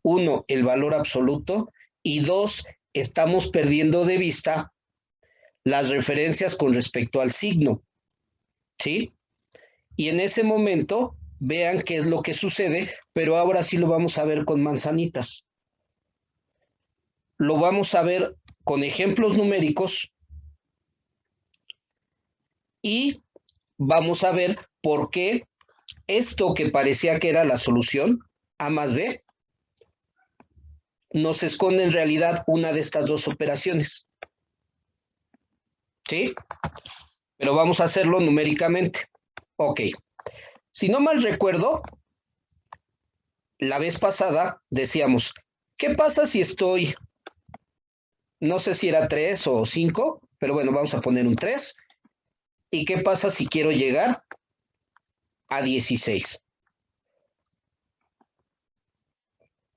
uno, el valor absoluto, y dos, estamos perdiendo de vista las referencias con respecto al signo, ¿sí? Y en ese momento, vean qué es lo que sucede, pero ahora sí lo vamos a ver con manzanitas. Lo vamos a ver con ejemplos numéricos y vamos a ver por qué esto que parecía que era la solución, A más B, nos esconde en realidad una de estas dos operaciones. ¿Sí? Pero vamos a hacerlo numéricamente. Ok. Si no mal recuerdo, la vez pasada decíamos, ¿qué pasa si estoy, no sé si era 3 o 5, pero bueno, vamos a poner un 3. ¿Y qué pasa si quiero llegar a 16?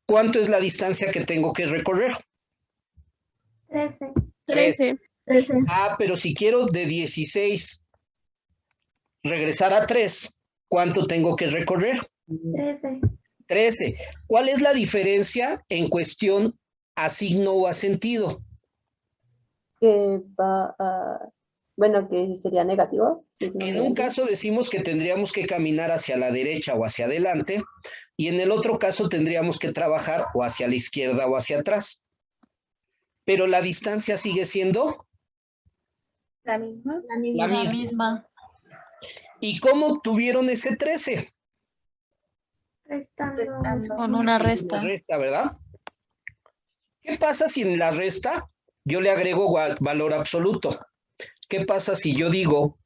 ¿Cuánto es la distancia que tengo que recorrer? 13. 13. Ah, pero si quiero de 16 regresar a 3, ¿cuánto tengo que recorrer? 13. 13. ¿Cuál es la diferencia en cuestión a signo o a sentido? Que va a... Bueno, que sería negativo. En un caso decimos que tendríamos que caminar hacia la derecha o hacia adelante, y en el otro caso tendríamos que trabajar o hacia la izquierda o hacia atrás. Pero la distancia sigue siendo La misma. la misma. ¿Y cómo obtuvieron ese 13? Restando. Con una resta. Una resta, ¿verdad? ¿Qué pasa si en la resta yo le agrego valor absoluto? ¿Qué pasa si yo digo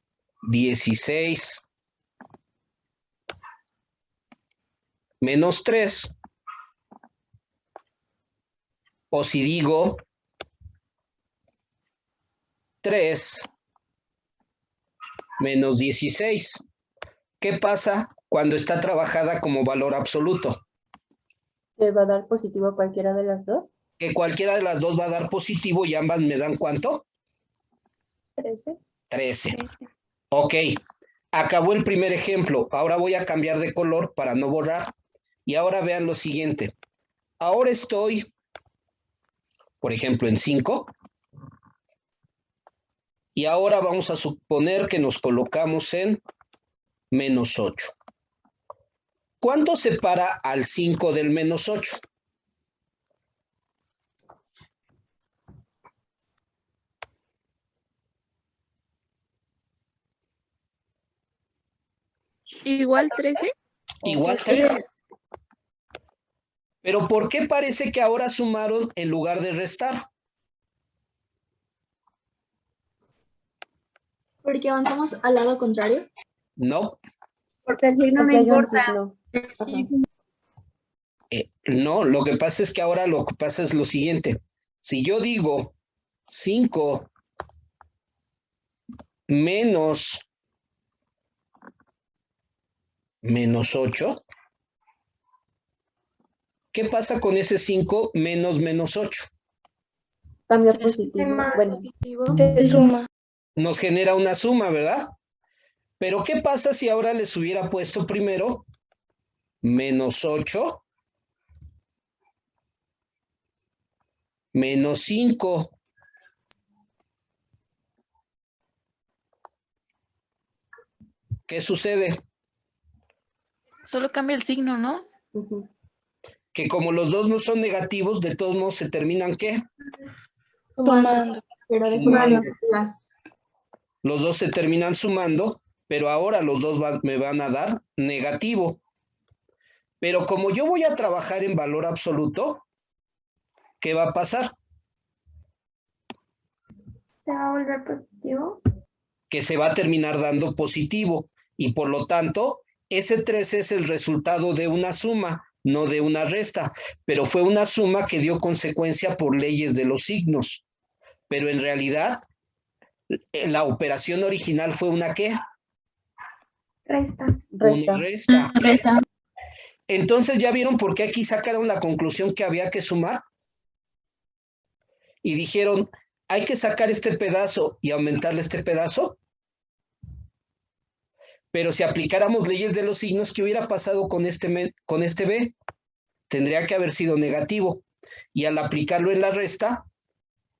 16 menos 3? O si digo 3 menos 16. ¿Qué pasa cuando está trabajada como valor absoluto? ¿Que va a dar positivo a cualquiera de las dos? Que cualquiera de las dos va a dar positivo y ambas me dan ¿cuánto? 13. 13. Ok, acabó el primer ejemplo. Ahora voy a cambiar de color para no borrar. Y ahora vean lo siguiente. Ahora estoy, por ejemplo, en 5. Y ahora vamos a suponer que nos colocamos en menos 8. ¿Cuánto separa al 5 del menos 8? Igual 13. Igual 13. Pero ¿por qué parece que ahora sumaron en lugar de restar? Porque avanzamos al lado contrario. No. Porque el signo no Porque hay un importa. signo. No, lo que pasa es que ahora lo que pasa es lo siguiente. Si yo digo 5 menos 8, ¿qué pasa con ese 5 menos 8? Cambio positivo. Bueno, Te suma. Nos genera una suma, ¿verdad? Pero ¿qué pasa si ahora les hubiera puesto primero menos 8 menos 5? ¿Qué sucede? Solo cambia el signo, ¿no? Que como los dos no son negativos, de todos modos se terminan ¿qué? Sumando. Pero de Sumando. forma negativa. Los dos se terminan sumando, pero ahora los dos me van a dar negativo. Pero como yo voy a trabajar en valor absoluto, ¿qué va a pasar? Se va a volver positivo. Que se va a terminar dando positivo y por lo tanto ese 13 es el resultado de una suma, no de una resta, pero fue una suma que dio consecuencia por leyes de los signos. Pero en realidad la operación original fue una ¿qué? Resta. Una resta. Entonces, ¿ya vieron por qué aquí sacaron la conclusión que había que sumar? Y dijeron, hay que sacar este pedazo y aumentarle este pedazo. Pero si aplicáramos leyes de los signos, ¿qué hubiera pasado con este B? tendría que haber sido negativo. Y al aplicarlo en la resta,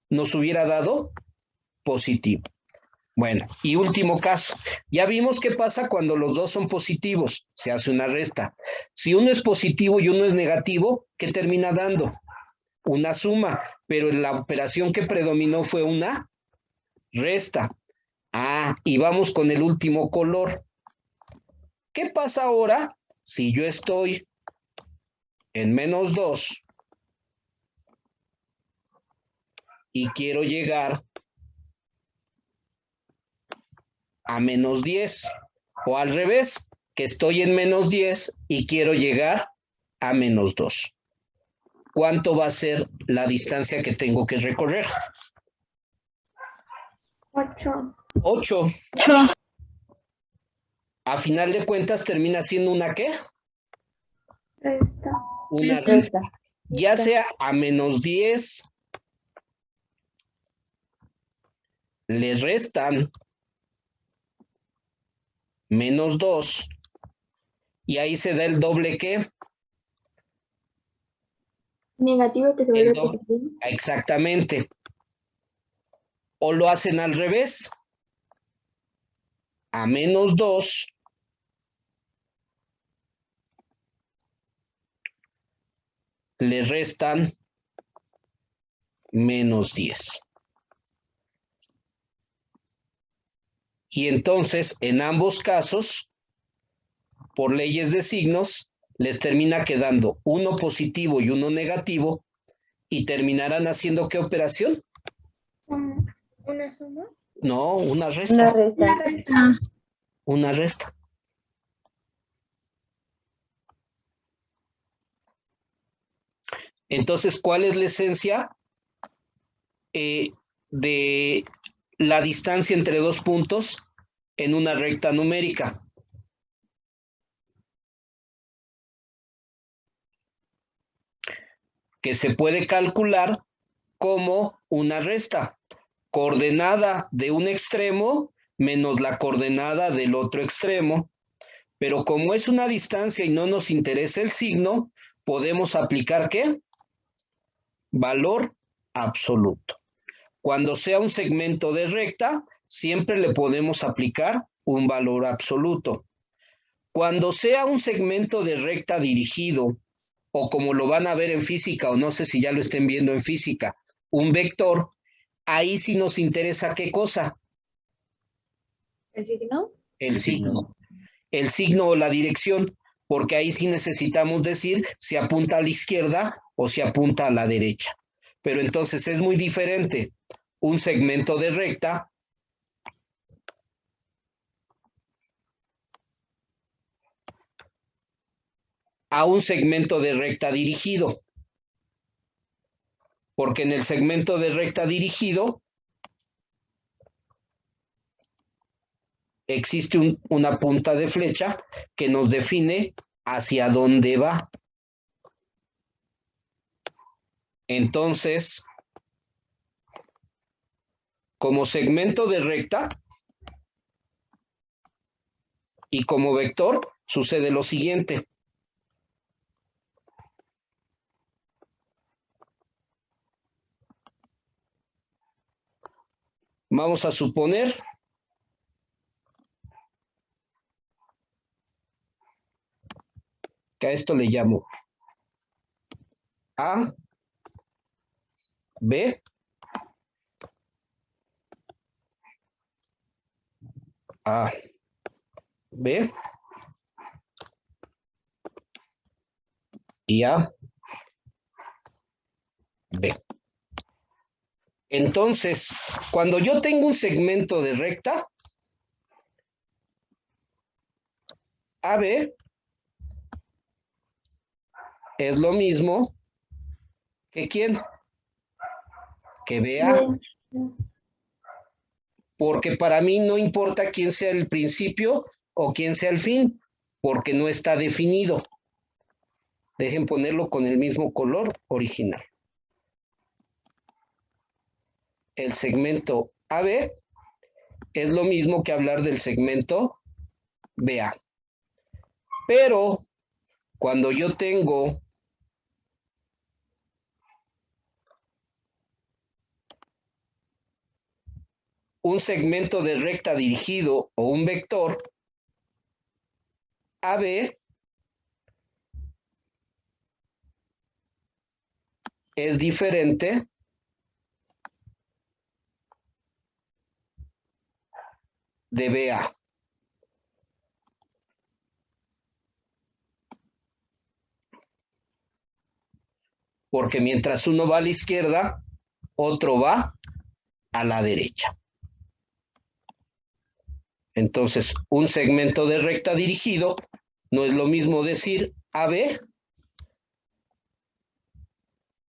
nos hubiera dado positivo. Bueno, y último caso. Ya vimos qué pasa cuando los dos son positivos. Se hace una resta. Si uno es positivo y uno es negativo, ¿qué termina dando? Una suma. Pero la operación que predominó fue una resta. Ah, y vamos con el último color. ¿Qué pasa ahora si yo estoy en -2 y quiero llegar a -10? O al revés, que estoy en -10 y quiero llegar a -2. ¿Cuánto va a ser la distancia que tengo que recorrer? 8. 8. A final de cuentas termina siendo una ¿qué? Resta. Una Resta. ya sea a -10, le restan -2 y ahí se da el doble ¿qué? Negativo que se El vuelve doble. positivo. Exactamente. O lo hacen al revés. A -2 le restan -10. Y entonces, en ambos casos, por leyes de signos, les termina quedando uno positivo y uno negativo, y terminarán haciendo ¿qué operación? ¿Una suma? No, una Una resta. resta. Una resta. Una resta. Entonces, ¿cuál es la esencia de la distancia entre dos puntos en una recta numérica? Que se puede calcular como una resta. Coordenada de un extremo menos la coordenada del otro extremo. Pero como es una distancia y no nos interesa el signo, podemos aplicar ¿qué? Valor absoluto. Cuando sea un segmento de recta, siempre le podemos aplicar un valor absoluto. Cuando sea un segmento de recta dirigido, o como lo van a ver en física, o no sé si ya lo estén viendo en física, un vector, ahí sí nos interesa ¿qué cosa? ¿El signo? El signo. El signo o la dirección, porque ahí sí necesitamos decir si apunta a la izquierda o si apunta a la derecha. Pero entonces es muy diferente un segmento de recta a un segmento de recta dirigido. Porque en el segmento de recta dirigido existe una punta de flecha que nos define hacia dónde va. Entonces, como segmento de recta y como vector, sucede lo siguiente. Vamos a suponer que a esto le llamo A, B, A, B y A, B. Entonces, cuando yo tengo un segmento de recta, AB es lo mismo que ¿quién? Que BA. Porque para mí no importa quién sea el principio o quién sea el fin, porque no está definido. Dejen ponerlo con el mismo color original. El segmento AB es lo mismo que hablar del segmento BA. Pero cuando yo tengo un segmento de recta dirigido o un vector, AB es diferente de BA. Porque mientras uno va a la izquierda, otro va a la derecha. Entonces, un segmento de recta dirigido no es lo mismo decir AB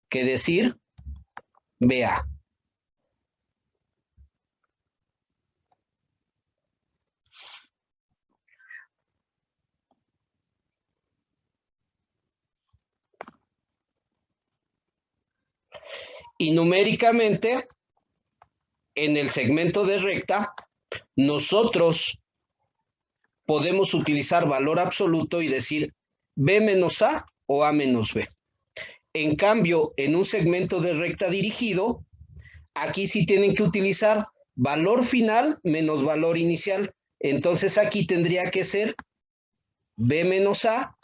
que decir BA. Y numéricamente, en el segmento de recta, nosotros podemos utilizar valor absoluto y decir B menos A o A menos B. En cambio, en un segmento de recta dirigido, aquí sí tienen que utilizar valor final menos valor inicial. Entonces aquí tendría que ser B menos A.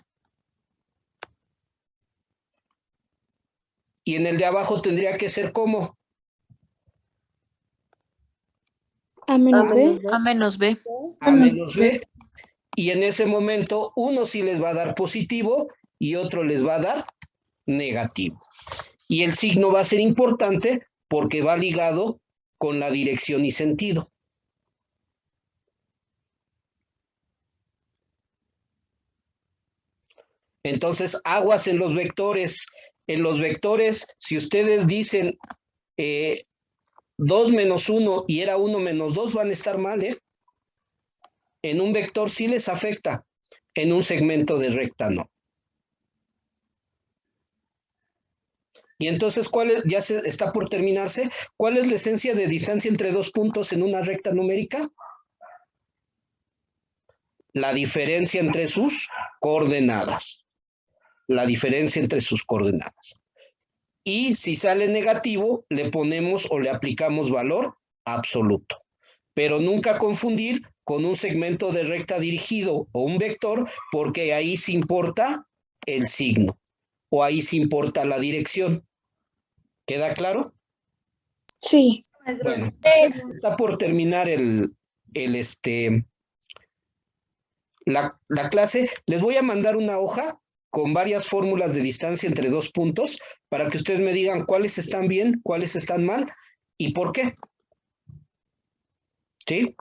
Y en el de abajo tendría que ser ¿cómo? A menos B. A menos B. A menos B. Y en ese momento uno sí les va a dar positivo y otro les va a dar negativo. Y el signo va a ser importante porque va ligado con la dirección y sentido. Entonces, aguas en los vectores. En los vectores, si ustedes dicen 2 menos 1 y era 1 menos 2, van a estar mal, ¿eh? En un vector sí les afecta, en un segmento de recta no. Y entonces, ¿cuál es? Ya se está por terminarse. ¿Cuál es la esencia de distancia entre dos puntos en una recta numérica? La diferencia entre sus coordenadas. La diferencia entre sus coordenadas. Y si sale negativo, le ponemos o le aplicamos valor absoluto. Pero nunca confundir con un segmento de recta dirigido o un vector, porque ahí sí importa el signo, o ahí sí importa la dirección. ¿Queda claro? Sí. Bueno, está por terminar la clase. Les voy a mandar una hoja con varias fórmulas de distancia entre dos puntos para que ustedes me digan cuáles están bien, cuáles están mal y por qué. ¿Sí?